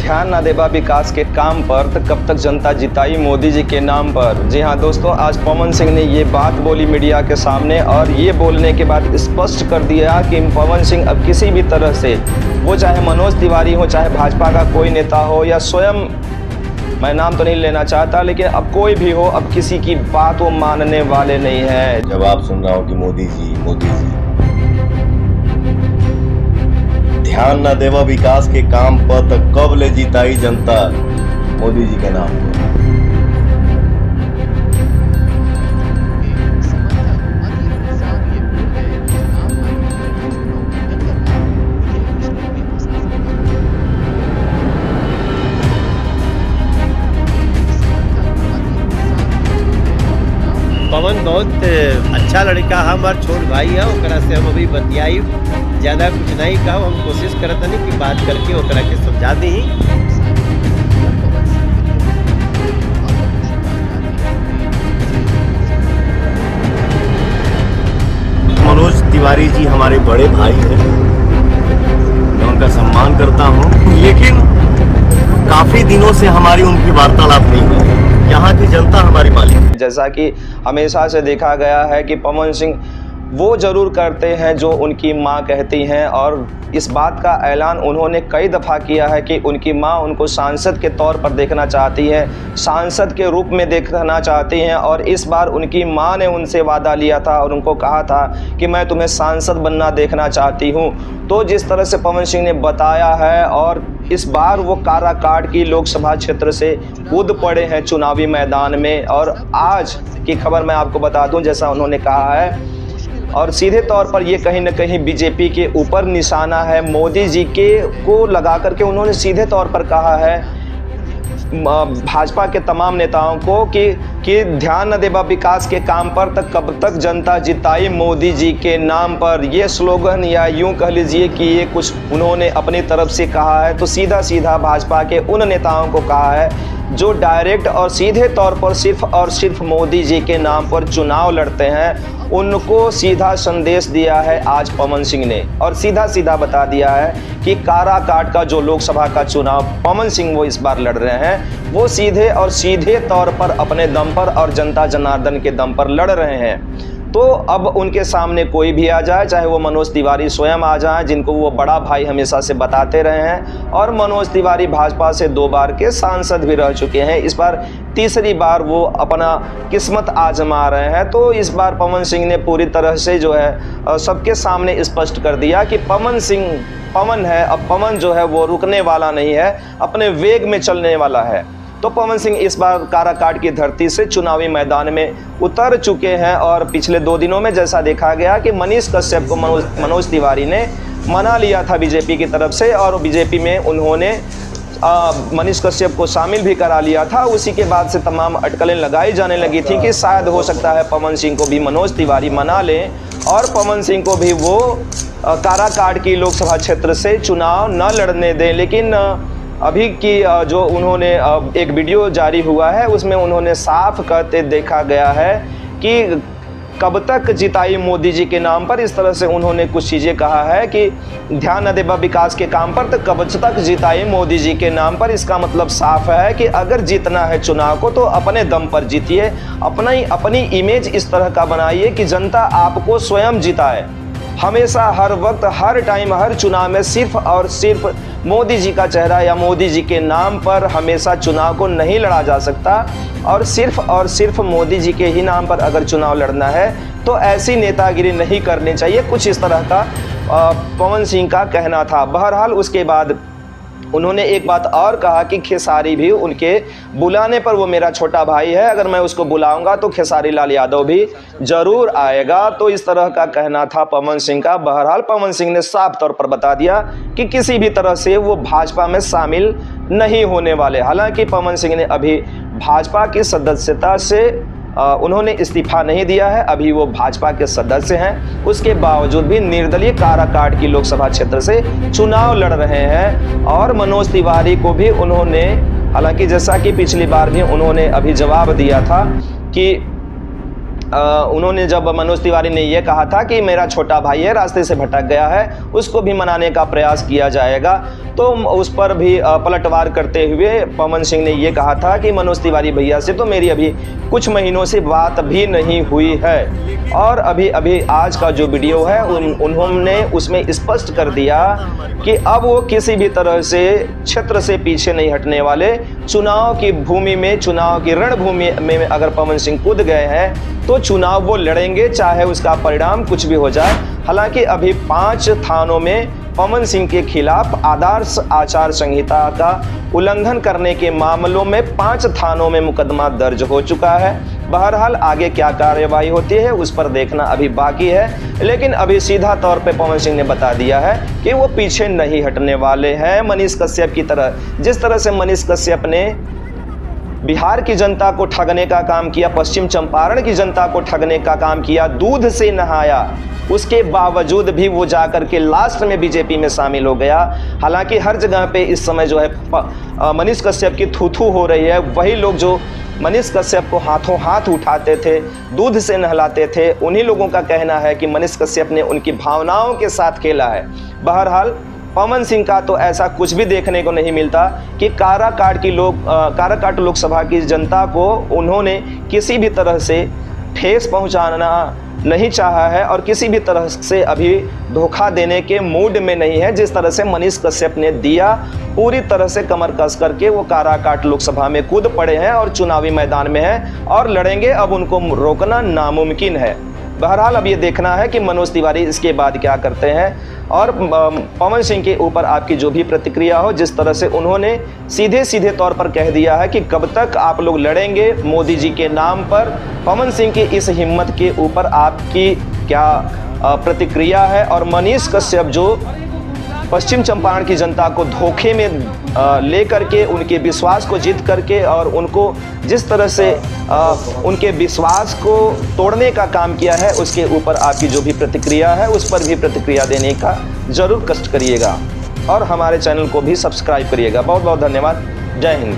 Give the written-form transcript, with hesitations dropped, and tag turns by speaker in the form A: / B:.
A: ध्यान न देगा विकास के काम पर तो कब तक जनता जिताई मोदी जी के नाम पर। जी हाँ दोस्तों, आज पवन सिंह ने ये बात बोली मीडिया के सामने और ये बोलने के बाद स्पष्ट कर दिया कि पवन सिंह अब किसी भी तरह से, वो चाहे मनोज तिवारी हो, चाहे भाजपा का कोई नेता हो या स्वयं, मैं नाम तो नहीं लेना चाहता, लेकिन अब कोई भी हो, अब किसी की बात वो मानने वाले नहीं है।
B: जब आप सुन रहा हो कि मोदी जी ध्यान न देवा विकास के काम पर तो कब ले जिताई जनता मोदी जी के नाम पर।
C: पवन बहुत अच्छा लड़का है, हमार छोट भाई है। ओकरा से हम अभी बतियाई, ज़्यादा कुछ नहीं कहा। हम कोशिश करत नहीं कि बात करके ओकरा के समझा दी।
B: मनोज तिवारी जी हमारे बड़े भाई हैं, मैं उनका सम्मान करता हूं, लेकिन काफी दिनों से हमारी उनकी वार्तालाप नहीं हुई। यहाँ की जनता हमारी मालिक है।
A: जैसा कि हमेशा से देखा गया है कि पवन सिंह वो जरूर करते हैं जो उनकी माँ कहती हैं, और इस बात का ऐलान उन्होंने कई दफ़ा किया है कि उनकी माँ उनको सांसद के तौर पर देखना चाहती है, सांसद के रूप में देखना चाहती हैं। और इस बार उनकी माँ ने उनसे वादा लिया था और उनको कहा था कि मैं तुम्हें सांसद बनना देखना चाहती हूँ। तो जिस तरह से पवन सिंह ने बताया है, और इस बार वो काराकाट की लोकसभा क्षेत्र से कूद पड़े हैं चुनावी मैदान में। और आज की खबर मैं आपको बता दूं, जैसा उन्होंने कहा है, और सीधे तौर पर ये कहीं ना कहीं बीजेपी के ऊपर निशाना है। मोदी जी के को लगा करके उन्होंने सीधे तौर पर कहा है भाजपा के तमाम नेताओं को कि ध्यान न देगा विकास के काम पर तक कब तक जनता जिताई मोदी जी के नाम पर। ये स्लोगन, या यूं कह लीजिए कि ये कुछ उन्होंने अपनी तरफ से कहा है। तो सीधा सीधा भाजपा के उन नेताओं को कहा है जो डायरेक्ट और सीधे तौर पर सिर्फ और सिर्फ मोदी जी के नाम पर चुनाव लड़ते हैं, उनको सीधा संदेश दिया है आज पवन सिंह ने। और सीधा सीधा बता दिया है कि काराकाट का जो लोकसभा का चुनाव पवन सिंह वो इस बार लड़ रहे हैं, वो सीधे और सीधे तौर पर अपने दम पर और जनता जनार्दन के दम पर लड़ रहे हैं। तो अब उनके सामने कोई भी आ जाए, चाहे वो मनोज तिवारी स्वयं आ जाए, जिनको वो बड़ा भाई हमेशा से बताते रहे हैं, और मनोज तिवारी भाजपा से 2 बार के सांसद भी रह चुके हैं, इस बार तीसरी बार वो अपना किस्मत आजमा रहे हैं। तो इस बार पवन सिंह ने पूरी तरह से जो है सबके सामने स्पष्ट कर दिया कि पवन सिंह पवन है। अब पवन जो है वो रुकने वाला नहीं है, अपने वेग में चलने वाला है। तो पवन सिंह इस बार काराकाट की धरती से चुनावी मैदान में उतर चुके हैं। और पिछले 2 दिनों में जैसा देखा गया कि मनीष कश्यप को मनोज तिवारी ने मना लिया था बीजेपी की तरफ से, और बीजेपी में उन्होंने मनीष कश्यप को शामिल भी करा लिया था। उसी के बाद से तमाम अटकलें लगाई जाने लगी थी कि शायद हो सकता है पवन सिंह को भी मनोज तिवारी मना लें और पवन सिंह को भी वो काराकाट की लोकसभा क्षेत्र से चुनाव न लड़ने दें। लेकिन अभी की जो उन्होंने एक वीडियो जारी हुआ है, उसमें उन्होंने साफ कहते देखा गया है कि कब तक जिताई मोदी जी के नाम पर। इस तरह से उन्होंने कुछ चीज़ें कहा है कि ध्यान न देगा विकास के काम पर तो कब तक जिताई मोदी जी के नाम पर। इसका मतलब साफ है कि अगर जीतना है चुनाव को तो अपने दम पर जीतिए, अपनी इमेज इस तरह का बनाइए कि जनता आपको स्वयं जिताए। हमेशा, हर वक्त, हर टाइम, हर चुनाव में सिर्फ और सिर्फ मोदी जी का चेहरा या मोदी जी के नाम पर हमेशा चुनाव को नहीं लड़ा जा सकता। और सिर्फ मोदी जी के ही नाम पर अगर चुनाव लड़ना है तो ऐसी नेतागिरी नहीं करनी चाहिए। कुछ इस तरह का पवन सिंह का कहना था। बहरहाल उसके बाद उन्होंने एक बात और कहा कि खेसारी भी उनके बुलाने पर, वो मेरा छोटा भाई है, अगर मैं उसको बुलाऊंगा तो खेसारी लाल यादव भी जरूर आएगा। तो इस तरह का कहना था पवन सिंह का। बहरहाल पवन सिंह ने साफ तौर पर बता दिया कि किसी भी तरह से वो भाजपा में शामिल नहीं होने वाले। हालांकि पवन सिंह ने अभी भाजपा की सदस्यता से उन्होंने इस्तीफा नहीं दिया है, अभी वो भाजपा के सदस्य हैं। उसके बावजूद भी निर्दलीय काराकाट की लोकसभा क्षेत्र से चुनाव लड़ रहे हैं। और मनोज तिवारी को भी उन्होंने, हालांकि जैसा कि पिछली बार भी उन्होंने अभी जवाब दिया था कि उन्होंने जब मनोज तिवारी ने ये कहा था कि मेरा छोटा भाई है, रास्ते से भटक गया है, उसको भी मनाने का प्रयास किया जाएगा, तो उस पर भी पलटवार करते हुए पवन सिंह ने ये कहा था कि मनोज तिवारी भैया से तो मेरी अभी कुछ महीनों से बात भी नहीं हुई है। और अभी आज का जो वीडियो है उन्होंने उसमें स्पष्ट कर दिया कि अब वो किसी भी तरह से क्षेत्र से पीछे नहीं हटने वाले। चुनाव की भूमि में, चुनाव की रणभूमि में अगर पवन सिंह कूद गए हैं तो चुनाव वो लड़ेंगे, चाहे उसका परिणाम कुछ भी हो जाए। हालांकि अभी 5 थानों में पवन सिंह के खिलाफ आदर्श आचार संहिता का उल्लंघन करने के मामलों में 5 थानों में मुकदमा दर्ज हो चुका है। बहरहाल आगे क्या कार्यवाही होती है उस पर देखना अभी बाकी है, लेकिन अभी सीधा तौर पे पवन सिंह ने बता दिया है कि वो पीछे नहीं हटने वाले हैं मनीष कश्यप की तरह। जिस तरह से मनीष कश्यप ने बिहार की जनता को ठगने का काम किया, पश्चिम चंपारण की जनता को ठगने का काम किया, दूध से नहाया, उसके बावजूद भी वो जाकर के लास्ट में बीजेपी में शामिल हो गया। हालांकि हर जगह पे इस समय जो है मनीष कश्यप की थू-थू हो रही है। वही लोग जो मनीष कश्यप को हाथों हाथ उठाते थे, दूध से नहलाते थे, उन्हीं लोगों का कहना है कि मनीष कश्यप ने उनकी भावनाओं के साथ खेला है। बहरहाल पवन सिंह का तो ऐसा कुछ भी देखने को नहीं मिलता कि काराकाट लोकसभा की जनता को उन्होंने किसी भी तरह से ठेस पहुंचाना नहीं चाहा है और किसी भी तरह से अभी धोखा देने के मूड में नहीं है। जिस तरह से मनीष कश्यप ने दिया, पूरी तरह से कमर कस करके वो काराकाट लोकसभा में कूद पड़े हैं और चुनावी मैदान में हैं और लड़ेंगे। अब उनको रोकना नामुमकिन है। बहरहाल अब ये देखना है कि मनोज तिवारी इसके बाद क्या करते हैं। और पवन सिंह के ऊपर आपकी जो भी प्रतिक्रिया हो, जिस तरह से उन्होंने सीधे तौर पर कह दिया है कि कब तक आप लोग लड़ेंगे मोदी जी के नाम पर, पवन सिंह की इस हिम्मत के ऊपर आपकी क्या प्रतिक्रिया है। और मनीष कश्यप जो पश्चिम चंपारण की जनता को धोखे में लेकर के उनके विश्वास को जीत करके और उनको जिस तरह से उनके विश्वास को तोड़ने का काम किया है, उसके ऊपर आपकी जो भी प्रतिक्रिया है उस पर भी प्रतिक्रिया देने का ज़रूर कष्ट करिएगा और हमारे चैनल को भी सब्सक्राइब करिएगा। बहुत बहुत धन्यवाद। जय हिंद।